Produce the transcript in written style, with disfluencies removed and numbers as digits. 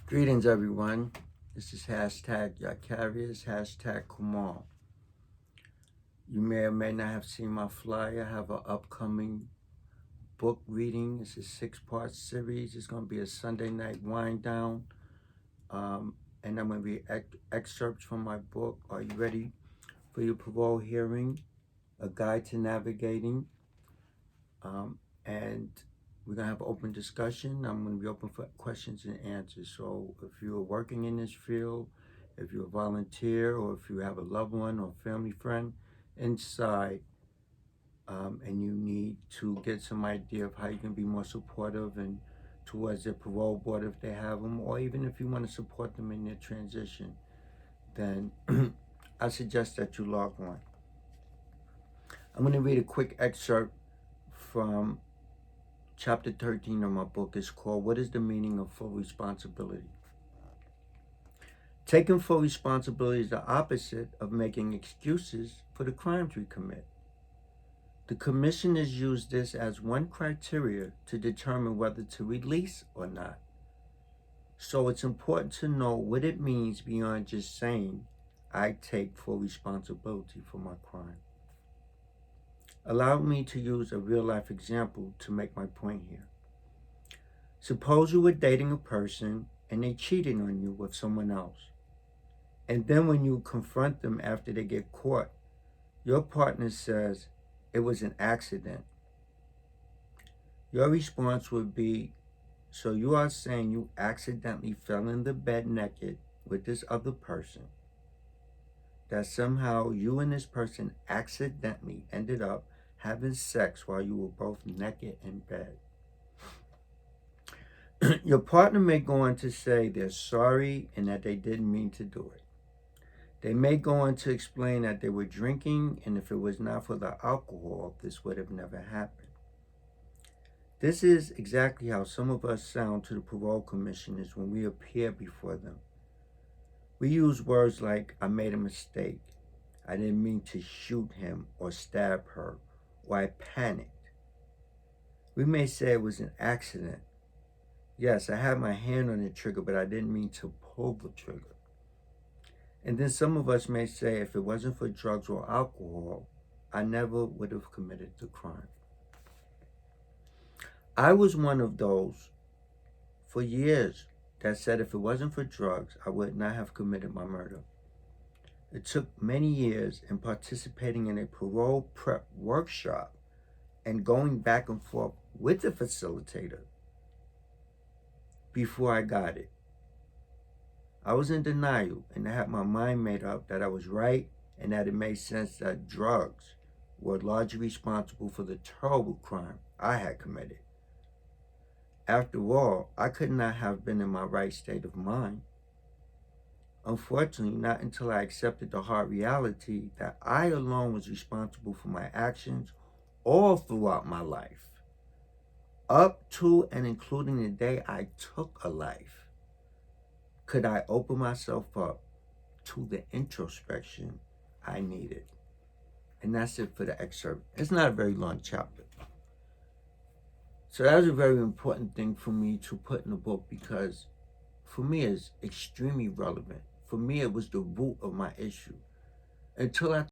Greetings, everyone. This is hashtag Yacarius, hashtag Kumal. You may or may not have seen my flyer. I have an upcoming book reading. It's a 6-part series. It's going to be a Sunday night wind down. And I'm going to read excerpts from my book. Are you ready for your parole hearing? A Guide to Navigating. And we're going to have open discussion. I'm going to be open for questions and answers. So if you're working in this field, if you're a volunteer, or if you have a loved one or family friend inside, and you need to get some idea of how you can be more supportive and towards their parole board if they have them, or even if you want to support them in their transition, then I suggest that you log on. I'm going to read a quick excerpt from Chapter 13 of my book. Is called, What is the Meaning of Full Responsibility? Taking full responsibility is the opposite of making excuses for the crimes we commit. The commissioners use this as one criteria to determine whether to release or not. So it's important to know what it means beyond just saying, I take full responsibility for my crime. Allow me to use a real-life example to make my point here. Suppose you were dating a person and they cheated on you with someone else. And then when you confront them after they get caught, your partner says it was an accident. Your response would be, so you are saying you accidentally fell in the bed naked with this other person, that somehow you and this person accidentally ended up having sex while you were both naked in bed. Your partner may go on to say they're sorry and that they didn't mean to do it. They may go on to explain that they were drinking, and if it was not for the alcohol, this would have never happened. This is exactly how some of us sound to the parole commissioners when we appear before them. We use words like, I made a mistake, I didn't mean to shoot him or stab her, or I panicked. We may say it was an accident. Yes, I had my hand on the trigger, but I didn't mean to pull the trigger. And then some of us may say, if it wasn't for drugs or alcohol, I never would have committed the crime. I was one of those for years that said if it wasn't for drugs, I would not have committed my murder. It took many years in participating in a parole prep workshop and going back and forth with the facilitator before I got it. I was in denial, and I had my mind made up that I was right and that it made sense that drugs were largely responsible for the terrible crime I had committed. After all, I could not have been in my right state of mind. Unfortunately, not until I accepted the hard reality that I alone was responsible for my actions all throughout my life, up to and including the day I took a life, could I open myself up to the introspection I needed. And that's it for the excerpt. It's not a very long chapter. So that was a very important thing for me to put in the book, because for me it's extremely relevant. For me, it was the root of my issue. Until I